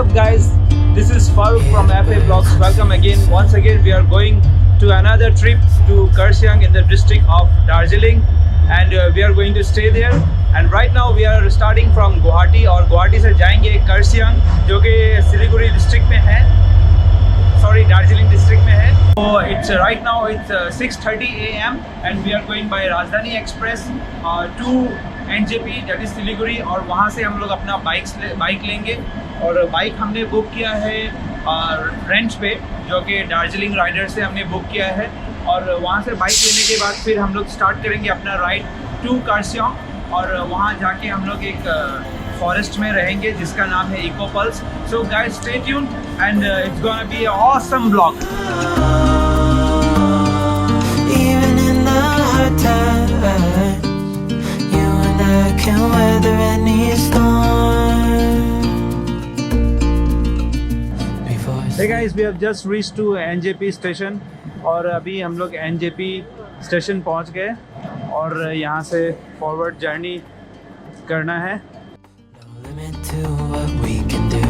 up guys, this is Farooq from FA Vlogs. Welcome again. Once again we are going to another trip to Kurseong in the district of Darjeeling, and we are going to stay there. And right now we are starting from Guwahati और गुवाहाटी से जाएंगे Kurseong जो कि Siliguri district में है, sorry Darjeeling district में है. So it's right now it's 6:30 AM and we are going by राजधानी express to NJP that is Siliguri, और वहाँ से हम लोग अपना बाइक लेंगे. और बाइक हमने बुक किया है रेंट पे, जो कि दार्जिलिंग राइडर से हमने बुक किया है. और वहाँ से बाइक लेने के बाद फिर हम लोग स्टार्ट करेंगे अपना राइड टू Kurseong, और वहाँ जाके हम लोग एक फॉरेस्ट में रहेंगे जिसका नाम है Eco Pulse. So guys stay tuned and it's gonna be a awesome blog. Even in the hard times, you and I can weather any storm. Hey guys, we have just reached to NJP station और अभी हम लोग NJP station पहुंच गए और यहाँ से forward journey करना है. No limit to what we can do.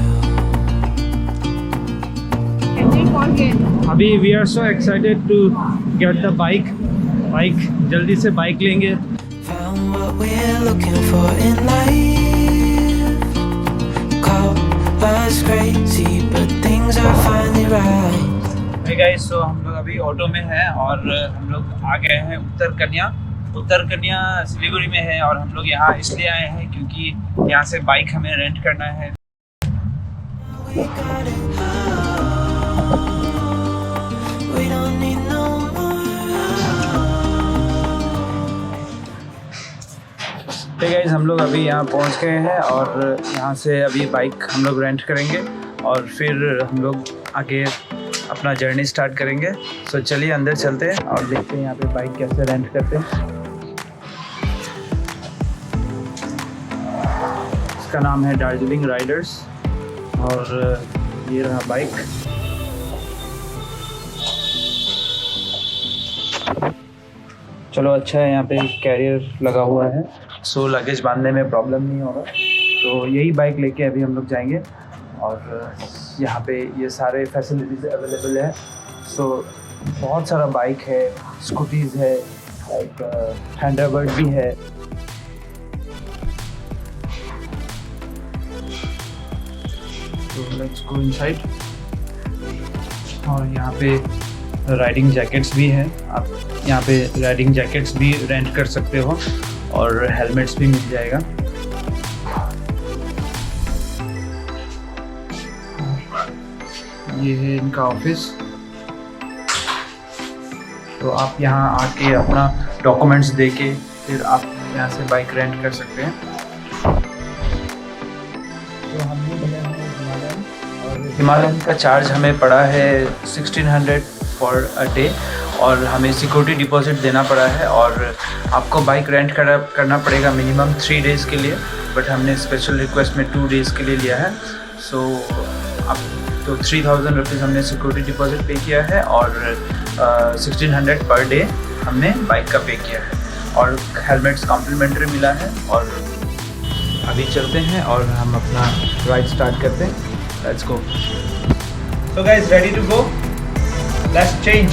अभी we are so excited to get the bike जल्दी से बाइक लेंगे. Found what we're looking for in life. Call us crazy, but things are finally right. Hey guys, so हम लोग अभी auto में हैं और हम लोग आ गए हैं उत्तर कन्या सिलीगुड़ी में है. और हम लोग यहाँ इसलिए आए हैं क्योंकि यहाँ से बाइक हमें रेंट करना है. We got it all. We don't need no more. तो गाइस हम लोग अभी यहाँ पहुँच गए हैं और यहाँ से अभी बाइक हम लोग रेंट करेंगे और फिर हम लोग आगे अपना जर्नी स्टार्ट करेंगे. सो चलिए अंदर चलते हैं और देखते हैं यहाँ पे बाइक कैसे रेंट करते हैं. इसका नाम है दार्जिलिंग राइडर्स और ये रहा बाइक. चलो अच्छा है, यहाँ पे कैरियर लगा हुआ है, सो लगेज बांधने में प्रॉब्लम नहीं होगा. तो यही बाइक लेके अभी हम लोग जाएंगे और यहाँ पे ये सारे फैसिलिटीज़ अवेलेबल है. सो बहुत सारा बाइक है, स्कूटीज़ है, लाइक थंडरबर्ड भी है. तो लेट्स गो इनसाइड. और यहाँ पे राइडिंग जैकेट्स भी हैं, आप यहाँ पे राइडिंग जैकेट्स भी रेंट कर सकते हो और हेलमेट्स भी मिल जाएगा. ये है इनका ऑफिस. तो आप यहाँ आके अपना डॉक्यूमेंट्स दे के फिर आप यहाँ से बाइक रेंट कर सकते हैं. तो हमने लिया है हिमालयन, और हिमालयन का चार्ज हमें पड़ा है 1600 फॉर अ डे, और हमें सिक्योरिटी डिपॉजिट देना पड़ा है. और आपको बाइक रेंट करना पड़ेगा मिनिमम 3 डेज़ के लिए, बट हमने स्पेशल रिक्वेस्ट में 2 डेज़ के लिए लिया है. सो आप तो 3000 रुपीज़ हमने सिक्योरिटी डिपॉजिट पे किया है और 1600 पर डे हमने बाइक का पे किया है, और हेलमेट्स कॉम्प्लीमेंट्री मिला है. और अभी चलते हैं और हम अपना राइड स्टार्ट करते हैं. Let's go. So guys, ready to go? Let's change.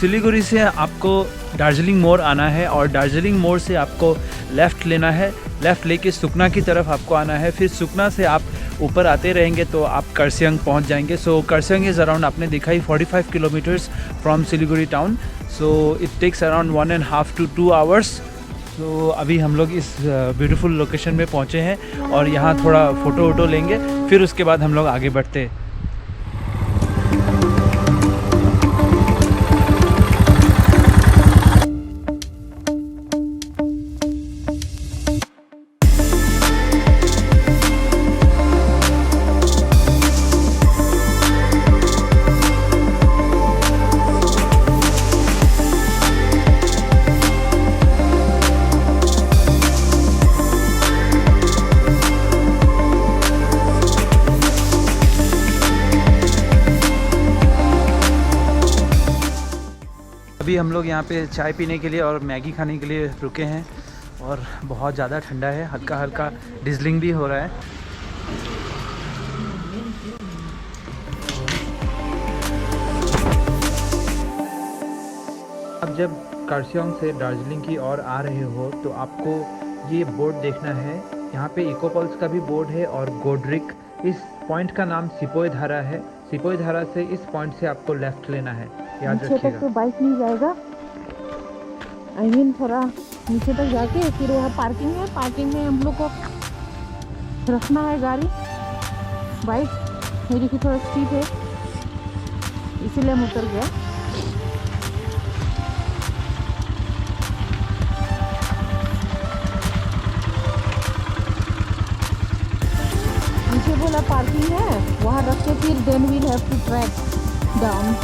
Siliguri से आपको दार्जिलिंग मोड़ आना है और दार्जिलिंग मोड़ से आपको लेफ़्ट लेना है. लेफ़्ट लेके सुकना की तरफ आपको आना है. फिर सुकना से आप ऊपर आते रहेंगे तो आप Kurseong पहुंच जाएंगे. सो Kurseong इज़ अराउंड, आपने देखा ही, 45 kilometres from Siliguri town. So it takes around 1.5 to 2 hours. तो अभी हम लोग इस ब्यूटीफुल लोकेशन में पहुँचे हैं और यहाँ थोड़ा फ़ोटो वोटो लेंगे, फिर उसके बाद हम लोग आगे बढ़ते हैं. हम लोग यहाँ पे चाय पीने के लिए और मैगी खाने के लिए रुके हैं और बहुत ज़्यादा ठंडा है, हल्का हल्का डिजलिंग भी हो रहा है। अब जब कार्सियोंग से दार्जिलिंग की ओर आ रहे हो तो आपको ये बोर्ड देखना है। यहाँ पे इको पल्स का भी बोर्ड है और गोड्रिक। इस पॉइंट का नाम सिपोई धारा है। सिपोई धारा से इस पॉइंट से आपको लेफ्ट लेना है, याद रखिएगा। तक तो बाइक नहीं जाएगा। आई मीन थोड़ा नीचे तक जाके फिर वहाँ पार्किंग है, पार्किंग में हम लोग को रखना है गाड़ी, बाइक। मेरी की थोड़ा स्पीड है इसीलिए हम उतर गया। नीचे बोला पार्किंग है, वहाँ रख के फिर then we'll have to track down.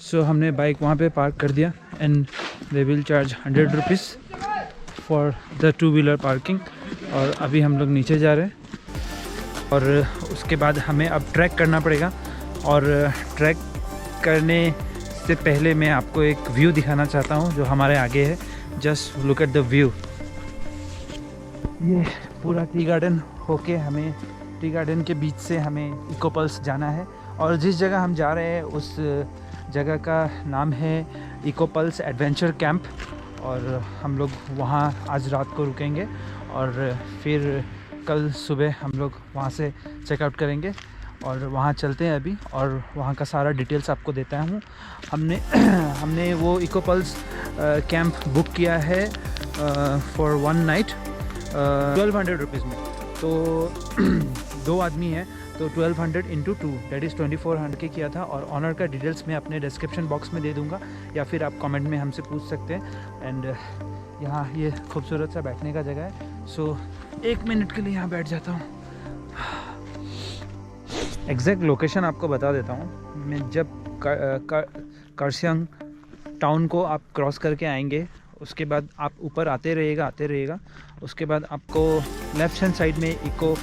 So हमने बाइक वहाँ पे पार्क कर दिया and they will charge 100 rupees for the 2 wheeler parking. और अभी हम लोग नीचे जा रहे हैं और उसके बाद हमें अब ट्रैक करना पड़ेगा। और ट्रैक करने से पहले मैं आपको एक व्यू दिखाना चाहता हूँ जो हमारे आगे है। Just look at the view. ये पूरा टी गार्डन होके हमें टी गार्डन के बीच से हमें इको पल्स जाना है। और जिस जगह हम जा रहे हैं उस जगह का नाम है इको पल्स एडवेंचर कैंप। और हम लोग वहाँ आज रात को रुकेंगे और फिर कल सुबह हम लोग वहाँ से चेकआउट करेंगे और वहाँ चलते हैं अभी। और वहाँ का सारा डिटेल्स आपको देता हूँ। हमने वो इको पल्स कैंप बुक किया है फॉर 1 नाइट 1200 रुपीज़ में। तो 2 आदमी हैं तो 1200 इंटू 2 दैट इज़ 2400 के किया था। और ऑनर का डिटेल्स मैं अपने डिस्क्रिप्शन बॉक्स में दे दूंगा या फिर आप कमेंट में हमसे पूछ सकते हैं। एंड यहाँ ये खूबसूरत सा बैठने का जगह है। सो 1 मिनट के लिए यहाँ बैठ जाता हूँ। एग्जैक्ट लोकेशन आपको बता देता हूँ। मैं जब कार्सियोंग टाउन को आप क्रॉस करके आएंगे उसके बाद आप ऊपर आते रहिएगा। उसके बाद आपको लेफ्ट हैंड साइड में इको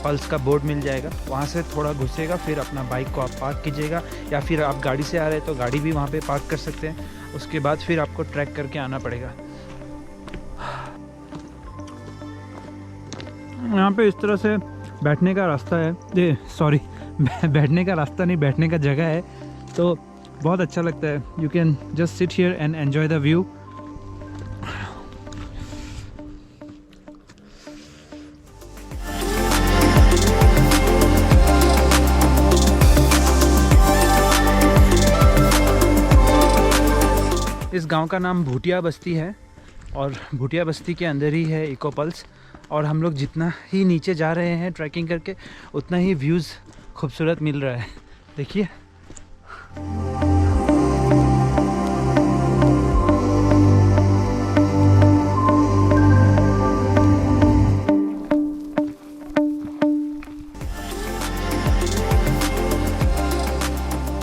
पल्स का बोर्ड मिल जाएगा। वहाँ से थोड़ा घुसेगा, फिर अपना बाइक को आप पार्क कीजिएगा या फिर आप गाड़ी से आ रहे हैं तो गाड़ी भी वहाँ पे पार्क कर सकते हैं। उसके बाद फिर आपको ट्रैक करके आना पड़ेगा। यहाँ पे इस तरह से बैठने का रास्ता है। बैठने का रास्ता नहीं, बैठने का जगह है तो बहुत अच्छा लगता है। You can just sit here and enjoy the view. इस गांव का नाम भूटिया बस्ती है और भूटिया बस्ती के अंदर ही है इको पल्स। और हम लोग जितना ही नीचे जा रहे हैं ट्रैकिंग करके उतना ही व्यूज़ खूबसूरत मिल रहा है। देखिए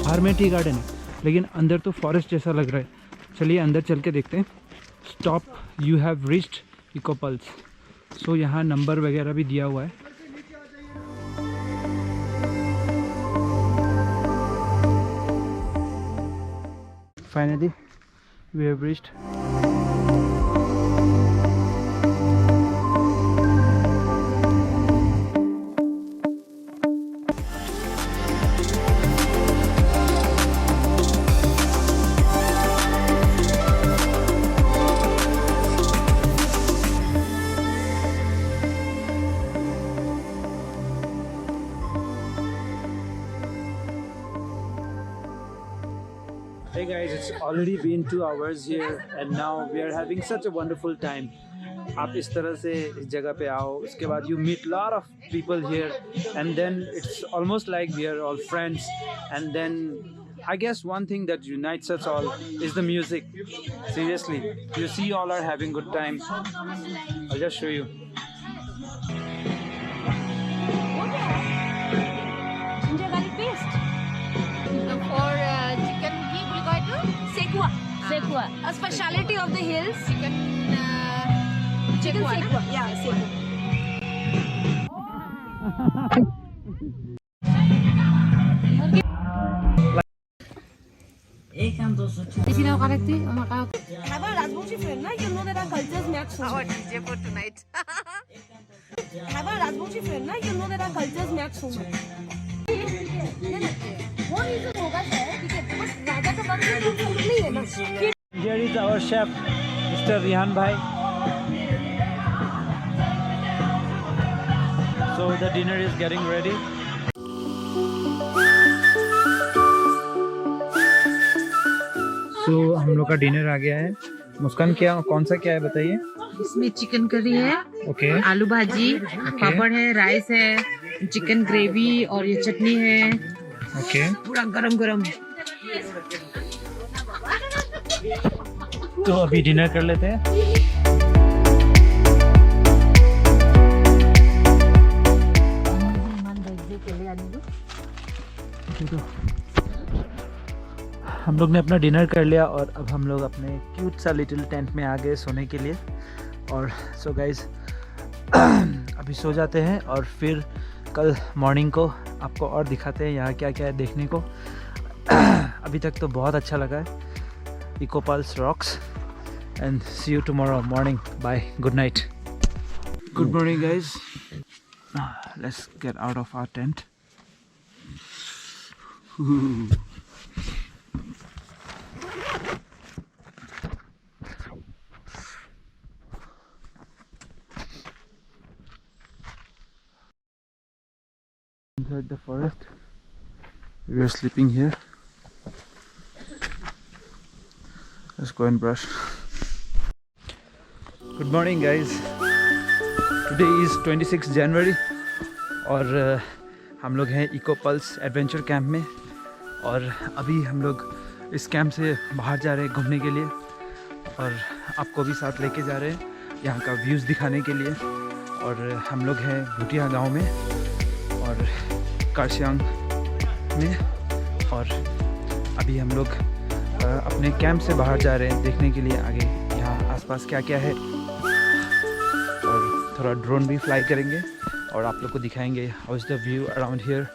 बाहर में टी गार्डन है लेकिन अंदर तो फॉरेस्ट जैसा लग रहा है। चलिए अंदर चल के देखते हैं। Stop, you have reached Eco Pulse. So यहाँ नंबर वगैरह भी दिया हुआ है। Finally we have reached. Hey guys, it's already been 2 hours here and now we are having such a wonderful time. आप इस तरह से इस जगह पे आओ, उसके बाद you meet lot of people here and then it's almost like we are all friends. And then I guess one thing that unites us all is the music. Seriously, you see all are having good time. I'll just show you. Ginger garlic paste. For chicken ghee, we'll go to Sekwa. Sekwa, a speciality of the hills. Chicken Sekwa, yeah, Sekwa. Is he now correct? Have a Rajboshi friend, na? You know that our cultures match so much. DJ for tonight. Have a Rajboshi friend, na? You know that our cultures match so much. वो reason होगा शायद, ठीक है? बस राजा का वंश तो नहीं है ना? Here is our chef, Mr. Rihan Bhai. So the dinner is getting ready. So हम लोग का डिनर आ गया है. मुस्कान क्या कौन सा क्या है बताइए. इसमें चिकन करी है, ओके आलू भाजी, पापड़ है, राइस है, चिकन ग्रेवी और ये चटनी है. ओके पूरा गरम गरम. तो अभी डिनर कर लेते हैं. हम लोग ने अपना डिनर कर लिया और अब हम लोग अपने क्यूट सा लिटिल टेंट में आ गए सोने के लिए. और सो गाइज अभी सो जाते हैं और फिर कल मॉर्निंग को आपको और दिखाते हैं यहाँ क्या क्या है देखने को. अभी तक तो बहुत अच्छा लगा है. Eco Pulse rocks and see you tomorrow morning. Bye, good night. Good morning guys. Let's get out of our tent. Inside the forest, we are sleeping here. Let's go and brush. Good morning guys. Today is 26 January और हम लोग हैं eco pulse adventure camp में. और अभी हम लोग इस कैंप से बाहर जा रहे हैं घूमने के लिए और आपको भी साथ लेके जा रहे हैं यहाँ का व्यूज़ दिखाने के लिए. और हम लोग हैं भूटिया गांव में और कार्शियांग में. और अभी हम लोग अपने कैंप से बाहर जा रहे हैं देखने के लिए आगे यहाँ आसपास क्या क्या है. और थोड़ा ड्रोन भी फ्लाई करेंगे और आप लोग को दिखाएंगे how is the view around here.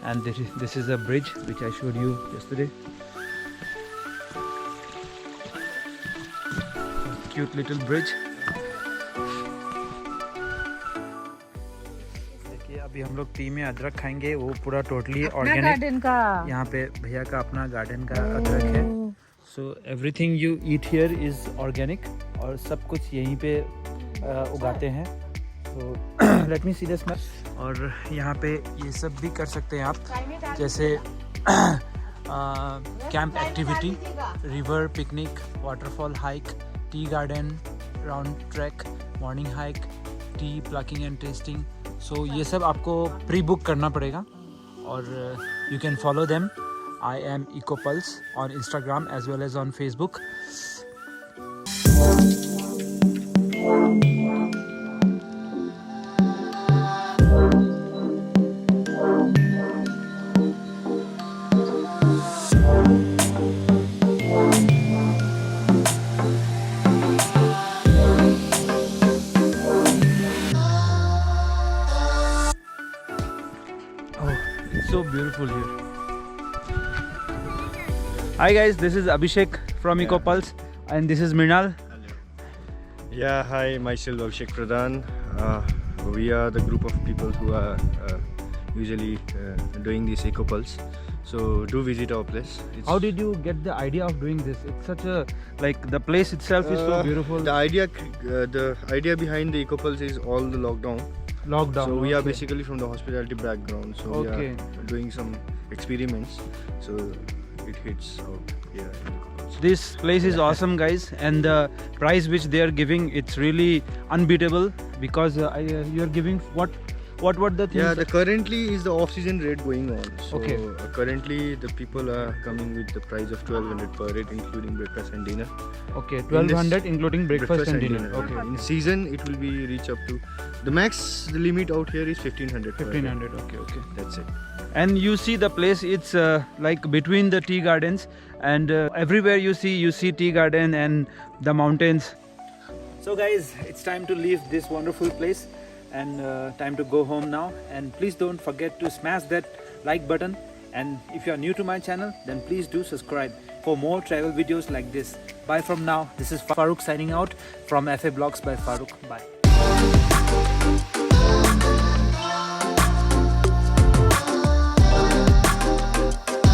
And this is a bridge which I showed you yesterday. Cute little bridge. अभी हम लोग टी में अदरक खाएंगे. वो पूरा टोटली ऑर्गेनिक गार्डन का. यहाँ पे भैया का अपना गार्डन का अदरक है. So everything you eat here is organic और सब कुछ यहीं पे उगाते हैं. So let me see the smell. और यहाँ पे ये सब भी कर सकते हैं आप, जैसे camp activity, river picnic, waterfall hike, tea garden, round track, morning hike, tea plucking and tasting. So ये सब आपको प्री बुक करना पड़ेगा. और you can follow them. I am eco pulse on Instagram as well as on Facebook. So beautiful here. Hi guys, this is Abhishek from Eco Pulse and this is Mrinal. Yeah, hi, myself Abhishek Pradhan. We are the group of people who are usually doing this Eco Pulse. So do visit our place. How did you get the idea of doing this? It's such a, like, the place itself is so beautiful. The idea behind the Eco Pulse is all the lockdown. So we are basically from the hospitality background. So we are doing some experiments. So it hits out here. This place is awesome guys, and the price which they are giving, it's really unbeatable because you are giving what What the things? Yeah, the currently is the off-season rate going on. So Okay. Currently the people are coming with the price of 1200 per head, including breakfast and dinner. Okay, In 1200 this- including breakfast and dinner. Okay. In season, it will be reach up to the max. The limit out here is 1500. per head. 1500. Okay. That's it. And you see the place, it's like between the tea gardens, and everywhere you see tea garden and the mountains. So guys, it's time to leave this wonderful place and time to go home now. And please don't forget to smash that like button, and if you are new to my channel, then please do subscribe for more travel videos like this. Bye from now. This is Farooq signing out from FA Blogs by Farooq. Bye.